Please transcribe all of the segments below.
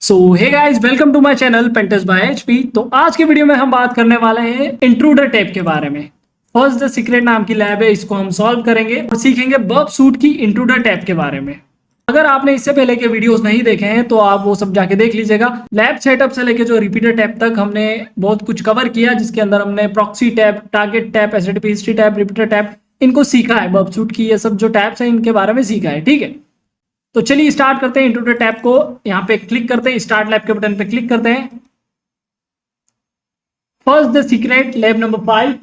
So hey guys, welcome to my channel पेंटस by HP. तो आज के वीडियो में हम बात करने वाले हैं इंट्रूडर टैब के बारे में। फर्स्ट द सीक्रेट नाम की लैब है, इसको हम सॉल्व करेंगे और सीखेंगे बर्ब सूट की इंट्रूडर टैब के बारे में। अगर आपने इससे पहले के वीडियोस नहीं देखे हैं तो आप वो सब जाके देख लीजिएगा। लैब सेटअप से लेके जो रिपीटर टैब तक हमने बहुत कुछ कवर किया, जिसके अंदर हमने proxy tab, target tab, STTP history tab, repeater tab, इनको सीखा है। बर्ब सूट की ये सब जो टैब्स हैं इनके बारे में सीखा है। ठीक है, तो चलिए स्टार्ट करते हैं। इंट्रूडर टैब को यहां पे क्लिक करते हैं, स्टार्ट लैब के बटन पे क्लिक करते हैं। First the secret lab number 5,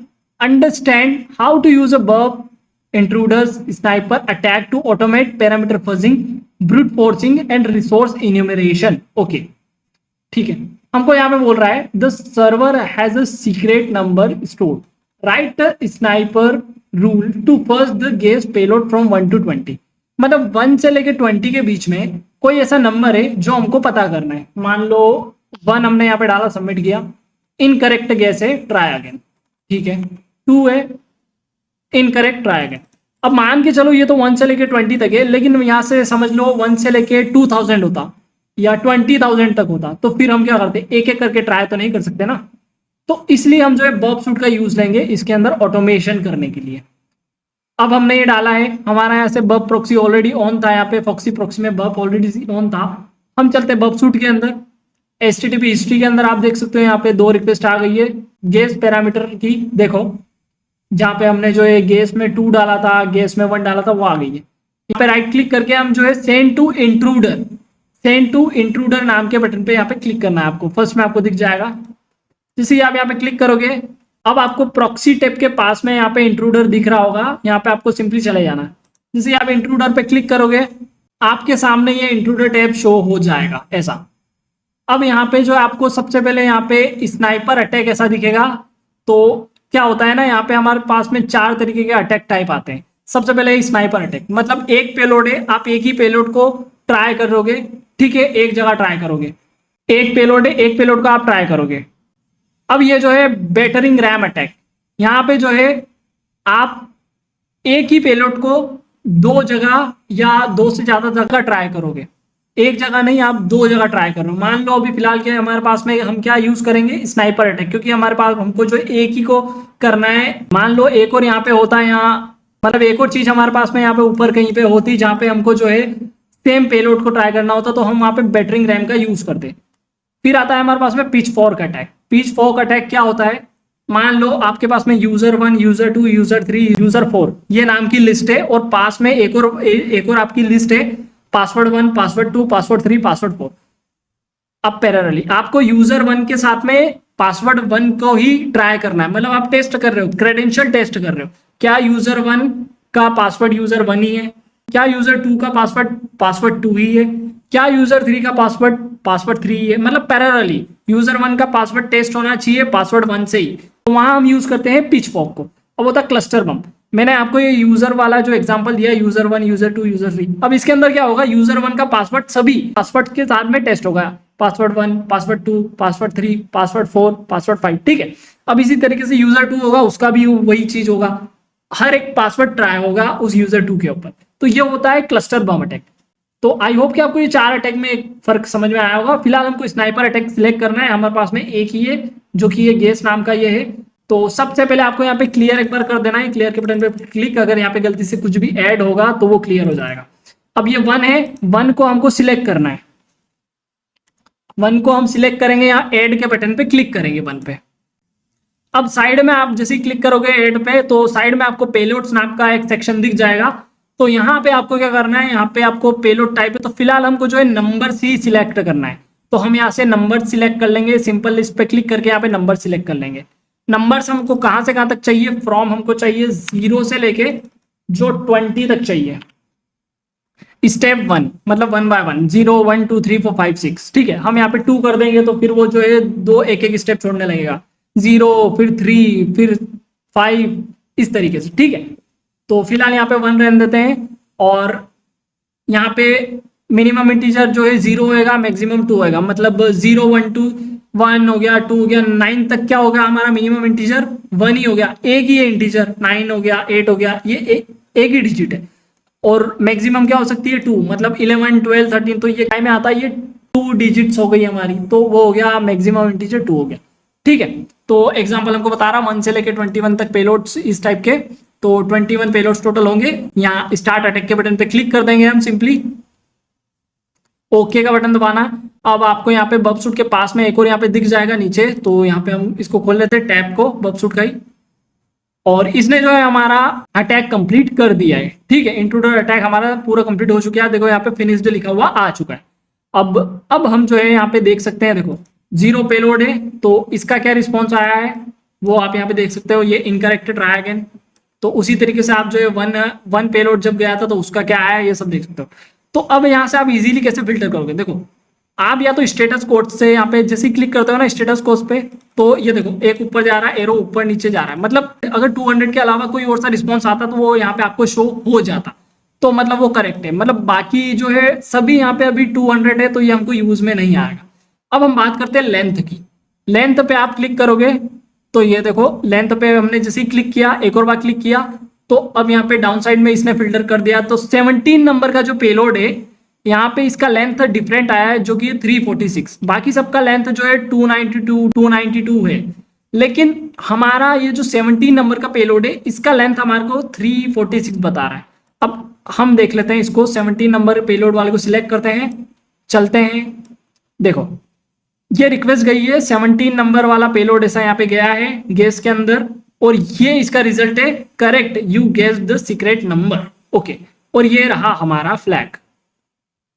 understand how to use a Burp intruders sniper attack to automate parameter fuzzing, brute forcing and resource enumeration. Okay, ठीक है। हमको यहां पे बोल रहा है the server has a secret number store, right the sniper rule to first the guess payload from 1 to 20। मतलब 1 से लेके 20 के बीच में कोई ऐसा नंबर है जो हमको पता करना है। मान लो 1 हमने यहाँ पे डाला, सबमिट किया, इनकरेक्ट गेस है, ट्राई अगेन। ठीक है, 2 है, इनकरेक्ट, ट्राई अगेन। अब मान के चलो ये तो 1 से लेके 20 तक है, लेकिन यहां से समझ लो 1 से लेके 2000 होता या 20,000 तक होता, तो फिर हम क्या करते, एक एक करके ट्राई तो नहीं कर सकते ना। तो इसलिए हम जो है बर्ब सूट का यूज लेंगे इसके अंदर ऑटोमेशन करने के लिए। अब हमने ये डाला है, हमारा यहाँ से बर्ब प्रॉक्सी ऑलरेडी ऑन था, यहाँ पे फॉक्सी प्रॉक्सी में बर्ब ऑलरेडी ऑन था। हम चलते बर्ब सूट के अंदर, एचटीटीपी हिस्ट्री के अंदर आप देख सकते हो यहाँ पे 2 रिक्वेस्ट आ गई है गेस पैरामीटर की। देखो जहाँ पे हमने जो है गेस में 2 डाला था, गेस में 1 डाला था, वो आ गई है। यहाँ पे राइट क्लिक करके हम जो है send to intruder, send to intruder नाम के बटन पे यहाँ पे क्लिक करना है आपको। फर्स्ट में आपको दिख जाएगा, जैसे आप यहाँ पे क्लिक करोगे अब आपको प्रॉक्सी टैब के पास में यहाँ पे इंट्रूडर दिख रहा होगा, यहाँ पे आपको सिंपली चले जाना। जैसे आप इंट्रूडर पे क्लिक करोगे आपके सामने ये इंट्रूडर टैब शो हो जाएगा ऐसा। अब यहाँ पे जो आपको सबसे पहले यहाँ पे स्नाइपर अटैक ऐसा दिखेगा। तो क्या होता है ना, यहाँ पे हमारे पास में 4 तरीके के अटैक टाइप आते हैं। सबसे पहले स्नाइपर अटैक, मतलब एक पेलोड है, आप एक ही पेलोड को ट्राई करोगे। ठीक है, एक जगह ट्राई करोगे, एक पेलोड है, एक पेलोड को आप ट्राई करोगे। अब ये जो है बैटरिंग रैम अटैक, यहां पे जो है आप एक ही पेलोड को 2 जगह या 2 से ज्यादा जगह ट्राई करोगे, एक जगह नहीं, आप 2 जगह ट्राई करो। मान लो अभी फिलहाल क्या हमारे पास में, हम क्या यूज करेंगे, स्नाइपर अटैक, क्योंकि हमारे पास हमको जो एक ही को करना है। मान लो एक और यहाँ पे होता है, यहाँ मतलब एक और चीज हमारे पास में यहाँ पे ऊपर कहीं पे होती जहां पे हमको जो है सेम पेलोड को ट्राई करना होता, तो हम वहां पे बैटरिंग रैम का यूज करते। फिर आता है हमारे पास में pitch fork attack. Pitch fork attack क्या होता है, मान लो आपके पास में यूजर 1, यूजर 2, यूजर 3, यूजर 4 ये नाम की लिस्ट है, और पास में एक और आपकी लिस्ट है, पासवर्ड 1, पासवर्ड 2, पासवर्ड 3, पासवर्ड 4। अब पैरेलली आपको यूजर 1 के साथ में पासवर्ड 1 को ही ट्राई करना है, मतलब आप टेस्ट कर रहे हो, क्रेडेंशियल टेस्ट कर रहे हो, क्या यूजर 1 का पासवर्ड यूजर 1 ही है, क्या यूजर 2 का पासवर्ड 2 ही है, क्या यूजर 3 का पासवर्ड 3 ही है। मतलब पैरेलली यूजर 1 का पासवर्ड टेस्ट होना चाहिए पासवर्ड 1 से ही। तो वहां हम यूज करते हैं पिच फॉर्क को। अब होता क्लस्टर बम, मैंने आपको ये यूजर वाला जो एग्जांपल दिया, यूजर 1, यूजर 2, यूजर 3। अब इसके अंदर क्या होगा, यूजर 1 का पासवर्ड सभी पासवर्ड के साथ में टेस्ट होगा, password 1, password 2, password 3, password 4, password 5। ठीक है, अब इसी तरीके से यूजर 2 होगा, उसका भी वही चीज होगा, हर एक पासवर्ड ट्राई होगा उस यूजर 2 के ऊपर। तो ये होता है क्लस्टर बम अटैक। तो आई होप कि आपको ये 4 अटैक में एक फर्क समझ में आया होगा। फिलहाल हमको स्नाइपर अटैक सिलेक्ट करना है, हमारे पास में एक ही है जो कि ये गेस नाम का ये है। तो सबसे पहले आपको यहाँ पे क्लियर एक बार कर देना है, क्लियर के बटन पे क्लिक, अगर यहाँ पे गलती से कुछ भी ऐड होगा तो वो क्लियर हो जाएगा। अब ये 1 है, 1 को हमको सिलेक्ट करना है, 1 को हम सिलेक्ट करेंगे, यहाँ ऐड के बटन पे क्लिक करेंगे 1 पे। अब साइड में आप जैसे क्लिक करोगे ऐड पे, तो साइड में आपको पेलोड्स नाम का एक सेक्शन दिख जाएगा। तो यहाँ पे आपको क्या करना है, यहाँ पे आपको पेलोड टाइप है, तो फिलहाल हमको जो है नंबर ही सिलेक्ट करना है। तो हम यहाँ से नंबर सिलेक्ट कर लेंगे, सिंपल लिस्ट पे क्लिक करके यहाँ पे नंबर सिलेक्ट कर लेंगे। नंबर्स हमको कहाँ से कहाँ तक चाहिए, फ्रॉम हमको चाहिए 0 से लेके जो 20 तक चाहिए। स्टेप 1 मतलब 1 by 1, 0, 1, 2, 3, 4, 5, 6। ठीक है, हम यहाँ पे 2 कर देंगे तो फिर वो जो है 2 एक एक स्टेप छोड़ने लगेगा, 0, फिर 3, फिर 5, इस तरीके से। ठीक है, तो फिलहाल यहाँ पे 1 रहने देते हैं, और यहाँ पे मिनिमम इंटीजर जो है 0 होएगा, मैक्सिमम 2 होएगा। मतलब 0, 1, 2, 1 हो गया, 2 हो गया, 9 तक क्या हो गया, हमारा मिनिमम इंटीजर 1 ही हो गया, एक ही है इंटीजर। 9 हो गया, 8 हो गया, ये एक ही डिजिट है। और मैक्सिमम क्या हो सकती है 2, मतलब 11, 12, 13, तो ये काय में आता है, ये 2 डिजिट्स हो गई हमारी, तो वो हो गया मैक्सिमम इंटीजर 2 हो गया। ठीक है, तो एग्जांपल हमको बता रहा 1 से लेके 21 तक पेलोड्स इस टाइप के, तो 21 पेलोड्स टोटल होंगे। यहाँ स्टार्ट अटैक के बटन पे क्लिक कर देंगे हम सिंपली, ओके का बटन दबाना। अब आपको यहाँ पे बबसूट के पास में एक और यहाँ पे दिख जाएगा नीचे, तो यहाँ पे हम इसको खोल लेते हैं टैब को, बबसूट का ही, और इसने जो है हमारा अटैक कंप्लीट कर दिया है। ठीक है, इंट्रूडर अटैक हमारा पूरा कंप्लीट हो चुका है। देखो यहाँ पे फिनिश्ड लिखा हुआ आ चुका है। अब हम जो है यहाँ पे देख सकते हैं, देखो 0 पेलोड है, तो इसका क्या रिस्पॉन्स आया है वो आप यहाँ पे देख सकते हो, ये इनकरेक्टेड रहा है अगेन। तो उसी तरीके से आप जो है वन पेलोड जब गया था तो उसका क्या आया ये सब देख सकते हो। तो अब यहाँ से आप इजीली कैसे फिल्टर करोगे, देखो आप या तो स्टेटस कोड से यहाँ पे जैसे ही क्लिक करते हो ना स्टेटस कोड पे, तो ये देखो एक ऊपर जा रहा है, एरो ऊपर नीचे जा रहा है, मतलब अगर 200 के अलावा कोई और सा रिस्पॉन्स आता तो वो यहाँ पे आपको शो हो जाता, तो मतलब वो करेक्ट है। मतलब बाकी जो है सभी यहाँ पे अभी 200 है, तो ये हमको यूज में नहीं आएगा। अब हम बात करते हैं लेंथ की। लेंथ पे आप क्लिक करोगे तो ये देखो लेंथ पे हमने जैसे ही क्लिक किया, एक और बार क्लिक किया, तो अब यहाँ पे डाउन साइड में इसने फिल्टर कर दिया। तो 17 नंबर का जो पेलोड है यहाँ पे इसका लेंथ डिफरेंट आया है, जो कि 346। बाकी सबका लेंथ जो है 292 है, लेकिन हमारा ये जो 17 नंबर का पेलोड है इसका लेंथ हमारे को 346 बता रहा है। अब हम देख लेते हैं इसको, 17 नंबर पेलोड वाले को सिलेक्ट करते हैं, चलते हैं। देखो ये रिक्वेस्ट गई है, 17 नंबर वाला पेलोड ऐसा यहाँ पे गया है गेस के अंदर, और ये इसका रिजल्ट है correct, you guess the secret number. Okay, और ये रहा हमारा फ्लैग।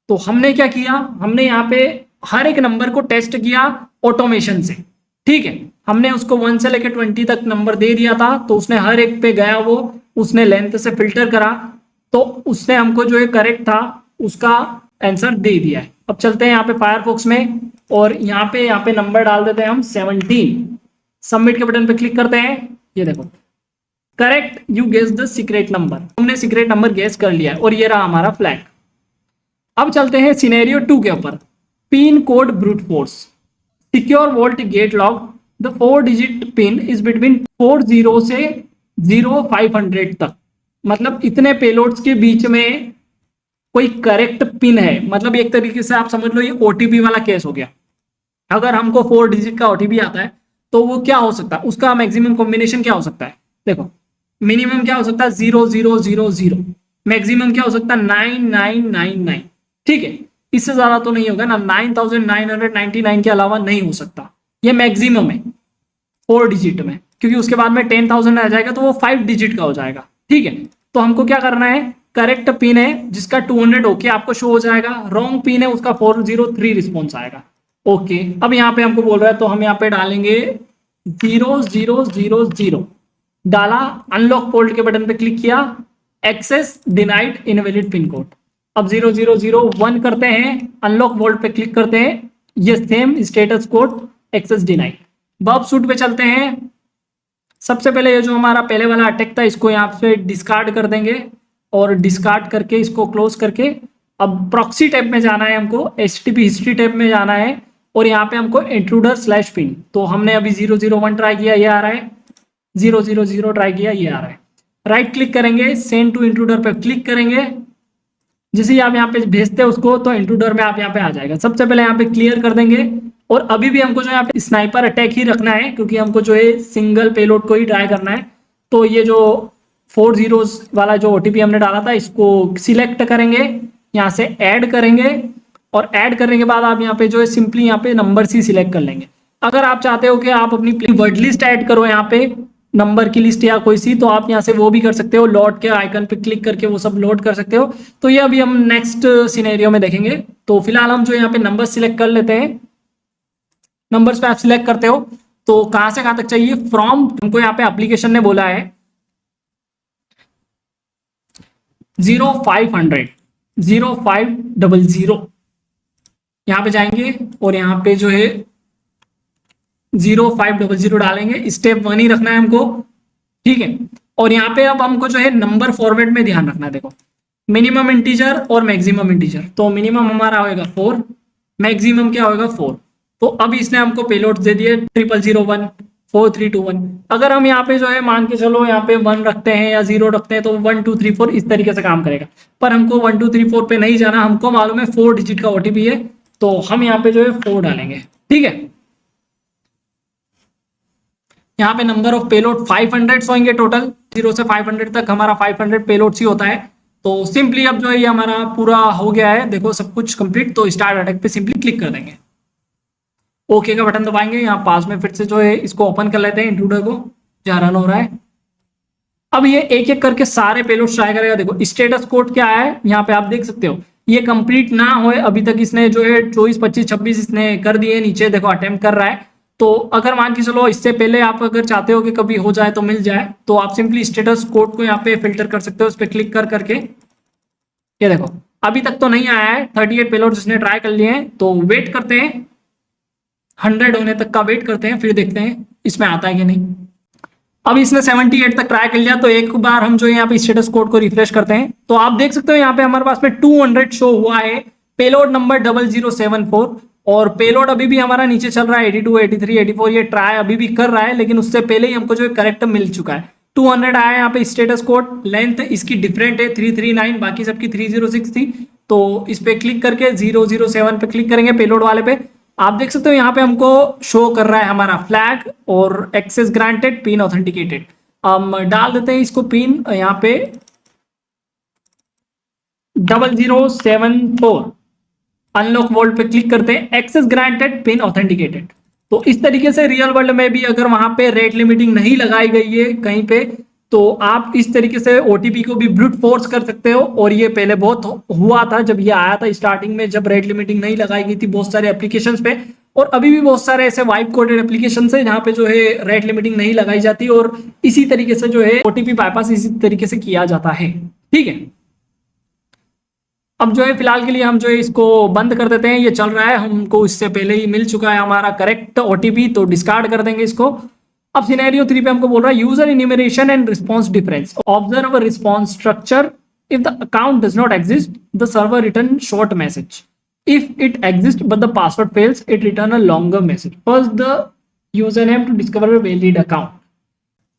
तो हमने क्या किया, हमने यहाँ पे हर एक नंबर को टेस्ट किया ऑटोमेशन से। ठीक है, हमने उसको 1 से लेकर 20 तक नंबर दे दिया था, तो उसने हर एक पे गया, वो उसने लेंथ से फिल्टर करा, तो उसने हमको जो है करेक्ट था उसका आंसर दे दिया है। अब चलते हैं यहाँ पे फायरफॉक्स में, और यहाँ पे नंबर डाल देते हैं हम 17, सबमिट के बटन पे क्लिक करते हैं। ये देखो correct, you guess the secret number, हमने सीक्रेट नंबर गेस कर लिया है, और ये रहा हमारा फ्लैग। अब चलते हैं सिनेरियो 2 के ऊपर, pin code brute force. Secure vault gate lock, the 4 digit pin is between 40 से 0500 तक। मतलब इतने पेलोड्स के बीच में कोई करेक्ट पिन है, मतलब एक तरीके से आप समझ लो ये ओटीपी वाला केस हो गया। अगर हमको 4 डिजिट का ओटीपी आता है तो वो क्या हो सकता है, उसका मैक्सिमम कॉम्बिनेशन क्या हो सकता है। देखो मिनिमम क्या हो सकता है 0000, मैक्सिमम क्या हो सकता है 9999। ठीक है, इससे ज्यादा तो नहीं होगा ना, 9999 के अलावा नहीं हो सकता, ये मैक्सिमम है 4 डिजिट में, क्योंकि उसके बाद में 10,000 आ जाएगा तो वो 5 डिजिट का हो जाएगा। ठीक है, तो हमको क्या करना है, करेक्ट पिन है जिसका 200 ओके आपको शो हो जाएगा, रॉन्ग पिन है उसका 403 रिस्पॉन्स आएगा। ओके, अब यहाँ पे हमको बोल रहा है तो हम यहाँ पे डालेंगे 0000, डाला, अनलॉक पोर्ट के बटन पे क्लिक किया, access denied invalid pin code. अब 0001 करते हैं, अनलॉक वोल्ट पे क्लिक करते हैं, ये same status code access denied. बब सूट पे चलते हैं। सबसे पहले ये जो हमारा पहले वाला अटैक था इसको यहाँ पे डिस्कार्ड कर देंगे, और डिस्कार्ड करके इसको क्लोज करके अब प्रॉक्सी टैब में जाना है हमको, HTTP हिस्ट्री टैब में जाना है, और यहाँ पे हमको intruder/pin, तो हमने अभी 001 ट्राई किया, ये आ रहा है, 000 ट्राई किया, ये आ रहा है। राइट क्लिक करेंगे, सेंड टू इंट्रूडर पे क्लिक करेंगे, जिसे ही आप यहाँ पे भेजते हैं उसको तो इंट्रूडर में आप यहाँ पे आ जाएगा। सबसे पहले यहाँ पे क्लियर कर देंगे, और अभी भी हमको जो यहाँ पे स्नाइपर अटैक ही रखना है, क्योंकि हमको जो है सिंगल पेलोड को ही ट्राई करना है। तो ये जो 4 zeros वाला जो ओटीपी हमने डाला था इसको सिलेक्ट करेंगे, यहाँ से ऐड करेंगे, और ऐड करने के बाद आप यहाँ पे जो है सिंपली यहाँ पे नंबर ही सिलेक्ट कर लेंगे। अगर आप चाहते हो कि आप अपनी वर्ड लिस्ट ऐड करो यहाँ पे नंबर की लिस्ट या कोई सी, तो आप यहाँ से वो भी कर सकते हो, लोड के आइकन पे क्लिक करके वो सब लोड कर सकते हो। तो ये अभी हम नेक्स्ट सिनेरियो में देखेंगे। तो फिलहाल हम जो यहाँ पे नंबर सिलेक्ट कर लेते हैं। नंबर्स पे आप सिलेक्ट करते हो तो कहां से कहां तक चाहिए, फ्रॉम हमको यहाँ पे एप्लीकेशन ने बोला है 0500 0500, यहाँ पे जाएंगे और यहाँ पे जो है 0500 डालेंगे, स्टेप 1 ही रखना है हमको। ठीक है, और यहाँ पे अब हमको जो है नंबर फॉर्मेट में ध्यान रखना है। देखो मिनिमम इंटीजर और मैक्सिमम इंटीजर, तो मिनिमम हमारा होएगा 4, मैक्सिमम क्या होगा 4। तो अब इसने हमको पेलोड दे दिए 0001 4321। अगर हम यहाँ पे जो है मान के चलो यहाँ पे 1 रखते हैं या 0 रखते हैं तो 1 2 3 4 इस तरीके से काम करेगा, पर हमको 1 2 3 4 पे नहीं जाना, हमको मालूम है 4 डिजिट का ओटीपी है, तो हम यहाँ पे जो है 4 डालेंगे, ठीक है। यहाँ पे नंबर ऑफ पेलोड 500 होंगे टोटल, 0 से 500 तक हमारा 500 पेलोड ही होता है। तो सिंपली अब जो है ये हमारा पूरा हो गया है, देखो सब कुछ कंप्लीट। तो स्टार्ट अटैक पे सिंपली क्लिक कर देंगे, ओके का बटन दबाएंगे। यहाँ पास में फिर से जो है इसको ओपन कर लेते हैं, इंट्रूडर को, जहाँ रन हो रहा है। अब ये एक एक करके सारे पेलोड ट्राई करेगा। देखो स्टेटस कोड क्या है यहाँ पे आप देख सकते हो, ये कंप्लीट ना होए अभी तक इसने जो है 24, 25, 26 इसने कर दिए। नीचे देखो अटेम्प्ट कर रहा है। तो अगर मान के चलो इससे पहले आप अगर चाहते हो कि कभी हो जाए तो मिल जाए, तो आप सिंपली स्टेटस कोड को यहाँ पे फिल्टर कर सकते हो, उस पर क्लिक कर करके। ये देखो अभी तक तो नहीं आया है, 38 पेलोड जिसने ट्राई कर लिए हैं। तो वेट करते हैं, 100 होने तक का वेट करते हैं, फिर देखते हैं इसमें आता है कि नहीं। अब इसने 78 तक ट्राई कर लिया। तो एक बार हम जो यहाँ पे स्टेटस कोड को रिफ्रेश करते हैं, तो आप देख सकते हो यहाँ पे हमारे पास में 200 शो हुआ है, पेलोड नंबर 0074। और पेलोड अभी भी हमारा नीचे चल रहा है 82, 83, 84। ये ट्राई अभी भी कर रहा है, लेकिन उससे पहले ही हमको जो है करेक्ट मिल चुका है। 200 आया यहाँ पे स्टेटस कोड। लेंथ इसकी डिफरेंट है 339, बाकी सबकी 306 थी। तो इस पे क्लिक करके 007 पे क्लिक करेंगे, पेलोड वाले पे। आप देख सकते हो यहाँ पे हमको शो कर रहा है हमारा फ्लैग और एक्सेस ग्रांटेड, पिन ऑथेंटिकेटेड। हम डाल देते हैं इसको पिन यहाँ पे 0074, अनलॉक वॉल्ट पे क्लिक करते हैं, एक्सेस ग्रांटेड, पिन ऑथेंटिकेटेड। तो इस तरीके से रियल वर्ल्ड में भी अगर वहां पे रेट लिमिटिंग नहीं लगाई गई है कहीं पे, तो आप इस तरीके से ओटीपी को भी ब्रूट फोर्स कर सकते हो। और ये पहले बहुत हुआ था जब ये आया था स्टार्टिंग में, जब रेट लिमिटिंग नहीं लगाई गई थी बहुत सारे एप्लीकेशंस पे। और अभी भी बहुत सारे ऐसे वाइप कोडेड एप्लीकेशन है जहां पे जो है रेट लिमिटिंग नहीं लगाई जाती, और इसी तरीके से जो है ओटीपी बाईपास इसी तरीके से किया जाता है, ठीक है। अब जो है फिलहाल के लिए हम जो है इसको बंद कर देते हैं। ये चल रहा है, हमको इससे पहले ही मिल चुका है हमारा करेक्ट ओटीपी, तो डिस्कार्ड कर देंगे इसको। अब सिनेरियो 3 पे हमको बोल रहा है user enumeration and response difference, observe response structure. If the account does not exist the server return short message, if it exist but the password fails it return a longer message. First the user name to discover valid account,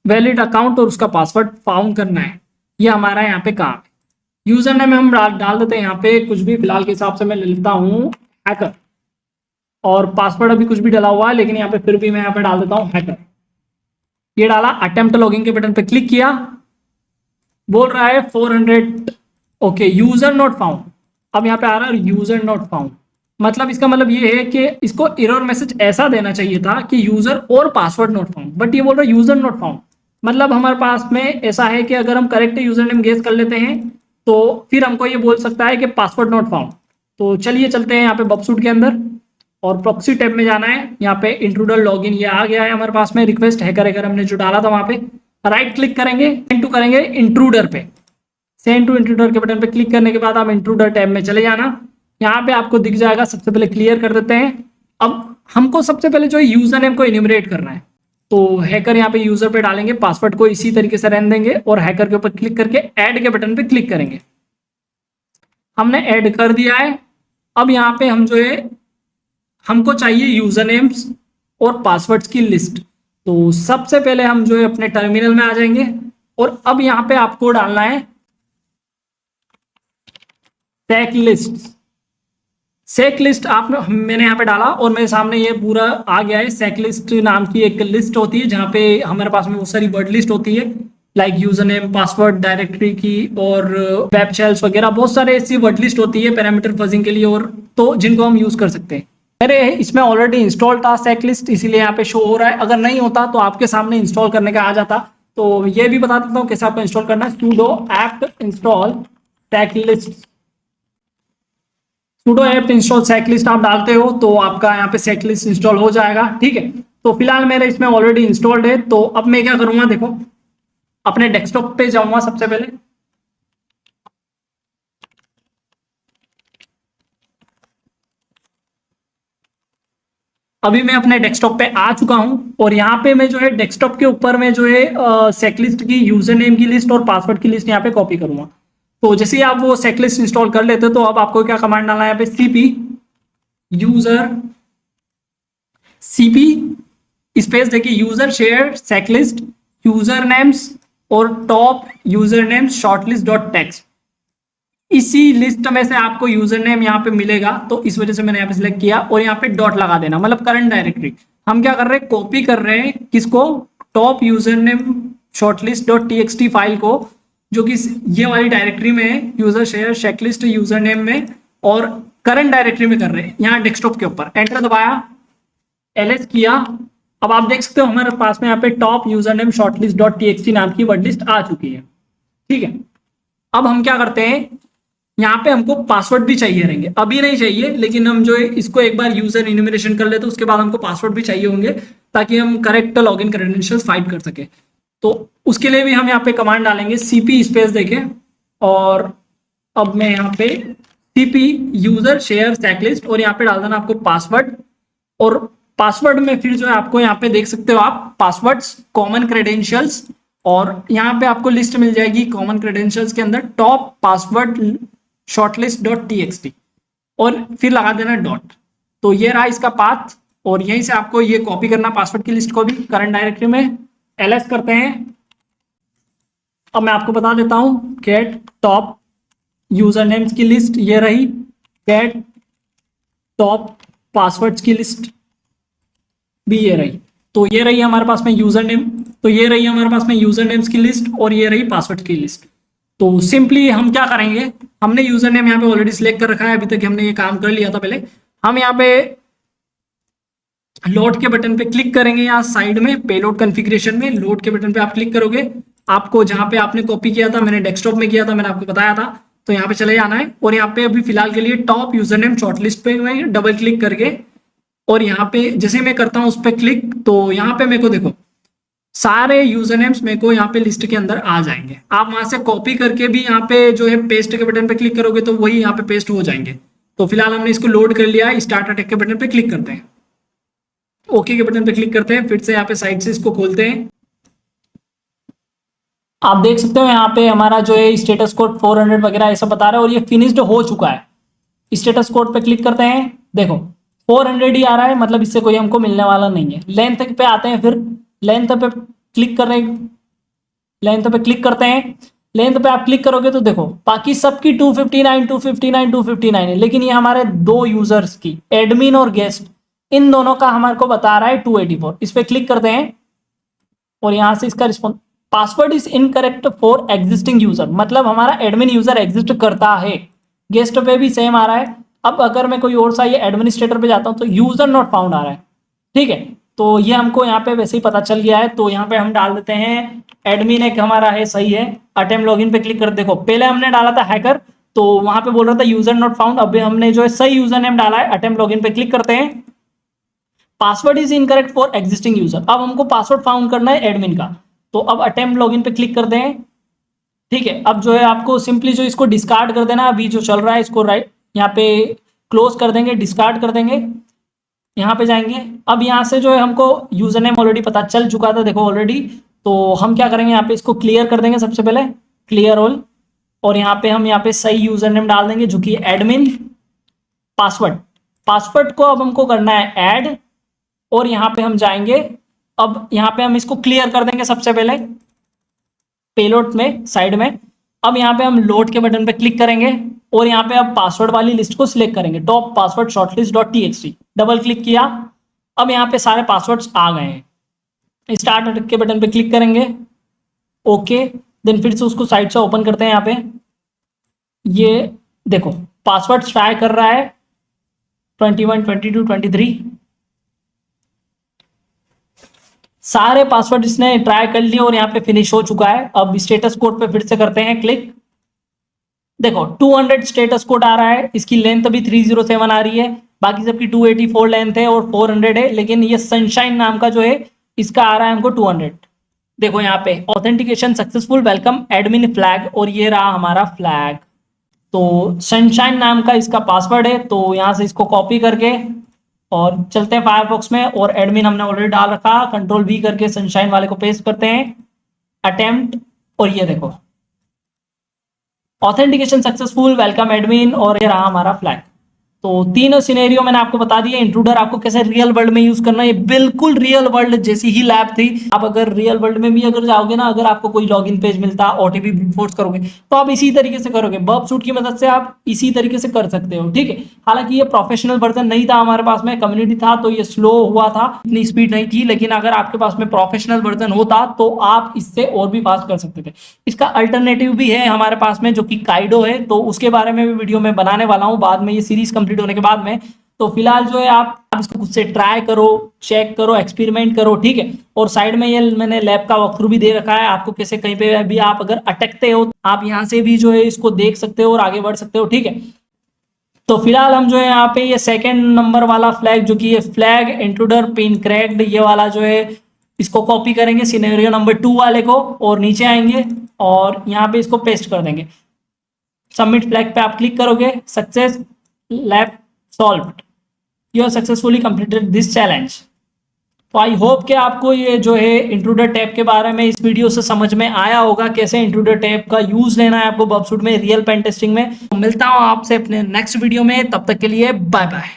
valid account और उसका password found करना है, ये हमारा यहाँ पे काम है। यूजर नेम हम डाल देते हैं यहाँ पे कुछ भी, फिलहाल के हिसाब से मैं ले लेता हूँ हैकर। और पासवर्ड अभी कुछ भी डाला हुआ है, लेकिन यहाँ पे फिर भी मैं यहाँ पे डाल देता हूँ हैकर। ये डाला, अटेम्प्ट लॉगिन के बटन पे क्लिक किया, बोल रहा है 400, ओके यूजर नॉट फाउंड। अब यहाँ पे आ रहा है यूजर नॉट फाउंड, मतलब इसका मतलब ये है कि इसको एरर मैसेज ऐसा देना चाहिए था कि यूजर और पासवर्ड नॉट फाउंड, बट ये बोल रहा है यूजर नॉट फाउंड। मतलब हमारे पास में ऐसा है कि अगर हम करेक्ट यूजर नेम गेस कर लेते हैं तो फिर हमको ये बोल सकता है कि पासवर्ड नॉट फाउंड। तो चलिए चलते हैं यहाँ पे बबसूट के अंदर और प्रॉक्सी टैब में जाना है। यहाँ पे इंट्रूडर लॉगिन ये आ गया है हमारे पास में, रिक्वेस्ट हैकर हैकर हमने जो डाला था वहां पे राइट क्लिक करेंगे, सेंड टू करेंगे इंट्रूडर पे। सेंड टू इंट्रूडर के बटन पे क्लिक करने के बाद आप इंट्रूडर टैब में चले जाना। यहाँ पे आपको दिख जाएगा, सबसे पहले क्लियर कर देते हैं। अब हमको सबसे पहले जो यूजर नेम को इन्यूमरेट करना है, तो हैकर यहाँ पे यूजर पे डालेंगे, पासवर्ड को इसी तरीके से रहने देंगे और हैकर के ऊपर क्लिक करके ऐड के बटन पे क्लिक करेंगे। हमने ऐड कर दिया है। अब यहाँ पे हम जो है हमको चाहिए यूजर नेम्स और पासवर्ड्स की लिस्ट। तो सबसे पहले हम जो है अपने टर्मिनल में आ जाएंगे और अब यहाँ पे आपको डालना है सेक लिस्ट। सेक लिस्ट आप मैंने यहाँ पे डाला और मेरे सामने ये पूरा आ गया है। सेक लिस्ट नाम की एक लिस्ट होती है जहाँ पे हमारे पास में बहुत सारी वर्ड लिस्ट होती है, like user name, password, directory की और वेब शेल्स वगैरह, बहुत सारे ऐसी वर्ड लिस्ट होती है पैरामीटर फजिंग के लिए, और तो जिनको हम यूज कर सकते हैं। मेरे इसमें ऑलरेडी इंस्टॉल था सेक लिस्ट, इसीलिए यहाँ पे शो हो रहा है। अगर नहीं होता तो आपके सामने इंस्टॉल करने का आ जाता। तो ये भी बता देता हूँ कैसे आपको इंस्टॉल करना है। sudo apt install सेक sudo apt install सेकलिस्ट आप डालते हो तो आपका यहाँ पे सेकलिस्ट इंस्टॉल हो जाएगा, ठीक है। तो फिलहाल मेरे इसमें ऑलरेडी इंस्टॉल्ड है। तो अब मैं क्या करूंगा, देखो अपने डेस्कटॉप पे जाऊंगा सबसे पहले। अभी मैं अपने डेस्कटॉप पे आ चुका हूं और यहाँ पे मैं जो है डेस्कटॉप के ऊपर में जो है सेकलिस्ट की यूजर नेम की लिस्ट और पासवर्ड की लिस्ट यहाँ पे कॉपी करूंगा। तो जैसे ही आप वो सेकलिस्ट इंस्टॉल कर लेते हो तो अब आपको क्या कमांड डालना है, यहाँ पे cp यूजर cp स्पेस देखिए यूजर शेयर सेकलिस्ट यूजर नेम्स और top user names shortlist dot text. इसी लिस्ट में से आपको यूजर नेम यहाँ पे मिलेगा, तो इस वजह से मैंने यहाँ पे सिलेक्ट किया और यहाँ पे डॉट लगा देना, मतलब करंट डायरेक्टरी। हम क्या कर रहे हैं, कॉपी कर रहे हैं किसको, top user name shortlist dot TXT file को, जो कि ये वाली डायरेक्टरी में है, user share checklist user name में, और करंट डायरेक्टरी में कर रहे हैं यहाँ डेस्कटॉप के ऊपर। एंटर दबाया, एलएस किया। अब आप देख सकते हो हमारे पास में यहाँ पे top user name shortlist dot TXT नाम की वर्ड लिस्ट आ चुकी है। ठीक है, अब हम क्या करते हैं, यहाँ पे हमको पासवर्ड भी चाहिए रहेंगे, अभी नहीं चाहिए, लेकिन हम जो है इसको एक बार यूजर इन्यूमरेशन कर लेते हैं, उसके बाद हमको पासवर्ड भी चाहिए होंगे, ताकि हम करेक्ट लॉगिन क्रेडेंशियल्स फाइंड कर सके। तो उसके लिए भी हम यहाँ पे कमांड डालेंगे cp स्पेस देखें, और अब मैं यहाँ पे cp यूजर शेयर चेकलिस्ट, और यहाँ पे डाल देना आपको पासवर्ड। और पासवर्ड में फिर जो है आपको यहाँ पे देख सकते हो आप पासवर्ड्स, कॉमन क्रेडेंशियल्स, और यहाँ पे आपको लिस्ट मिल जाएगी कॉमन क्रेडेंशियल्स के अंदर top password shortlist dot TXT, और फिर लगा देना डॉट। तो ये रहा इसका पाथ, और यहीं से आपको ये कॉपी करना पासवर्ड की लिस्ट को भी करंट डायरेक्टरी में। एलएस करते हैं। अब मैं आपको बता देता हूं, गेट टॉप यूजर नेम्स की लिस्ट ये रही, गेट टॉप पासवर्ड्स की लिस्ट भी ये रही। तो ये रही हमारे पास में यूजर नेम, तो ये रही हमारे पास में यूजर नेम्स की लिस्ट, और ये रही पासवर्ड की लिस्ट। तो सिंपली हम क्या करेंगे, हमने यूजर नेम यहाँ पे ऑलरेडी सिलेक्ट कर रखा है, अभी तक हमने ये काम कर लिया था पहले। हम यहाँ पे लोड के बटन पे क्लिक करेंगे, यहाँ साइड में पेलोड कॉन्फ़िगरेशन में लोड के बटन पे आप क्लिक करोगे, आपको जहां पे आपने कॉपी किया था, मैंने डेस्कटॉप में किया था, मैंने आपको बताया था, तो यहाँ पे चले जाना है, और यहाँ पे अभी फिलहाल के लिए टॉप यूजर नेम शॉर्टलिस्ट पे मैं डबल क्लिक करके, और यहाँ पे जैसे मैं करता हूँ उस पर क्लिक, तो यहाँ पे मेरे को देखो सारे यूजर नेम्स मेरे को यहाँ पे लिस्ट के अंदर आ जाएंगे। आप वहां से कॉपी करके भी यहाँ पे जो है पेस्ट के बटन पे क्लिक करोगे तो वही यहाँ पे पेस्ट हो जाएंगे। तो फिलहाल हमने इसको लोड कर लिया, स्टार्ट अटैक के बटन पे क्लिक करते हैं, ओके के बटन पे क्लिक करते हैं, फिर से यहाँ पे साइड से इसको खोलते हैं। आप देख सकते हो यहाँ पे हमारा जो है स्टेटस कोड 400 वगैरह ऐसा बता रहा है, और ये फिनिश्ड हो चुका है। स्टेटस कोड पे क्लिक करते हैं, देखो 400 ही आ रहा है, मतलब इससे कोई हमको मिलने वाला नहीं है। लेंथ पे आते हैं, फिर लेंथ पे क्लिक कर रहे हैं, लेंथ पे क्लिक करते हैं। लेंथ पे आप क्लिक करोगे तो देखो बाकी सबकी 259 259 259 है, लेकिन ये हमारे दो यूजर्स की, एडमिन और गेस्ट, इन दोनों का हमारे को बता रहा है 284। इस पे क्लिक करते हैं, और यहां से इसका response, password is incorrect for existing user, मतलब हमारा एडमिन यूजर एग्जिस्ट करता है। गेस्ट पे भी सेम आ रहा है। अब अगर मैं कोई और सा ये एडमिनिस्ट्रेटर पे जाता हूं तो यूजर नॉट फाउंड आ रहा है। ठीक है, तो ये हमको यहाँ पे वैसे ही पता चल गया है, तो यहाँ पे हम डाल देते हैं एडमिन एक हमारा है, सही है। अटेम्प्ट लॉगिन पे क्लिक कर, देखो पहले हमने डाला था हैकर, तो वहां पे बोल रहा था यूजर नॉट फाउंड, अब हमने जो है सही यूजर नेम डाला है। अटेम्प्ट लॉगिन पे क्लिक करते हैं, password is incorrect for existing user, अब हमको पासवर्ड फाउंड करना है एडमिन का, तो अब अटेम्प्ट लॉगिन पे क्लिक करते हैं। ठीक है, अब जो है आपको सिंपली जो इसको डिस्कार्ड कर देना, अभी जो चल रहा है इसको राइट यहाँ पे क्लोज कर देंगे, डिस्कार्ड कर देंगे। यहाँ पे जाएंगे, अब यहाँ से जो है हमको यूजर नेम ऑलरेडी पता चल चुका था, देखो ऑलरेडी, तो हम क्या करेंगे यहाँ पे इसको क्लियर कर देंगे, सबसे पहले क्लियर ऑल, और यहाँ पे हम यहाँ पे सही यूजर नेम डाल देंगे जो कि एडमिन। पासवर्ड, पासवर्ड को अब हमको करना है ऐड, और यहाँ पे हम जाएंगे, अब यहाँ पे हम इसको क्लियर कर देंगे सबसे पहले पेलोड में साइड में। अब यहाँ पे हम लोड के बटन पे क्लिक करेंगे, और यहाँ पे अब पासवर्ड वाली लिस्ट को सिलेक्ट करेंगे, top password shortlist dot TXT, double click किया। अब यहाँ पे सारे पासवर्ड्स आ गए हैं। स्टार्ट के बटन पे क्लिक करेंगे, ओके, देन फिर से उसको साइड से ओपन करते हैं। यहाँ पे ये देखो पासवर्ड ट्राई कर रहा है 21 22 23, सारे पासवर्ड इसने ट्राई कर लिए और यहाँ पे फिनिश हो चुका है। अब स्टेटस कोड पे फिर से करते हैं क्लिक, देखो 200 स्टेटस कोड आ रहा है, इसकी लेंथ अभी 307 आ रही है, बाकी सबकी 284 लेंथ है और 400 है, लेकिन ये सनशाइन नाम का जो है इसका आ रहा है हमको 200। देखो यहाँ पे authentication successful, welcome admin flag, और ये रहा हमारा फ्लैग। तो सनशाइन नाम का इसका पासवर्ड है, तो यहाँ से इसको कॉपी करके और चलते हैं फायरफॉक्स में, और एडमिन हमने ऑलरेडी डाल रखा, कंट्रोल V करके सनशाइन वाले को पेस्ट करते हैं, अटेम्प्ट, और ये देखो ऑथेंटिकेशन सक्सेसफुल, वेलकम एडमिन, और ये रहा हमारा फ्लैग। तो तीनों सिनेरियो मैंने आपको बता दिया। इंट्रूडर आपको कैसे रियल वर्ल्ड में यूज करना है, ये बिल्कुल रियल वर्ल्ड जैसी ही लैब थी। आप अगर रियल वर्ल्ड में भी अगर जाओगे ना, अगर आपको कोई लॉगिन पेज मिलता, ओटीपी फोर्स करोगे तो आप इसी तरीके से करोगे। बर्ब सूट की मदद से आप इसी तरीके से कर सकते हो, ठीक है। हालांकि ये प्रोफेशनल वर्जन नहीं था हमारे पास में, कम्युनिटी था तो ये स्लो हुआ था, इतनी स्पीड नहीं थी। लेकिन अगर आपके पास में प्रोफेशनल वर्जन होता तो आप इससे और भी फास्ट कर सकते थे। इसका अल्टरनेटिव भी है हमारे पास में, जो कि काइडो है, तो उसके बारे में भी वीडियो में बनाने वाला हूं बाद में, ये सीरीज कंप्लीट होने के बाद में। तो फिलहाल जो है आप इसको खुद से ट्राई करो, चेक करो, एक्सपेरिमेंट करो, ठीक है। और साइड में ये मैंने लैब का वॉकथ्रू भी दे रखा है आपको, कैसे कहीं पे भी आप अगर अटकते हो आप यहाँ से भी जो है इसको देख सकते हो और आगे बढ़ सकते हो, ठीक है। तो फिलहाल हम जो है यहाँ पे ये सेकंड नंबर वाला फ्लैग, जो कि ये फ्लैग इंट्रूडर पिन क्रैक्ड, ये वाला जो है इसको कॉपी करेंगे सिनेरियो नंबर 2 वाले को, और नीचे आएंगे और यहाँ पे इसको पेस्ट कर देंगे। सबमिट फ्लैग पे आप क्लिक करोगे, success lab solved, you have successfully completed this challenge. तो आई होप कि आपको ये जो है इंट्रूडर टैब के बारे में इस वीडियो से समझ में आया होगा, कैसे इंट्रूडर टैब का यूज लेना है आपको बर्ब सूट में रियल पेन टेस्टिंग में। तो मिलता हूं आपसे अपने नेक्स्ट वीडियो में, तब तक के लिए बाय बाय।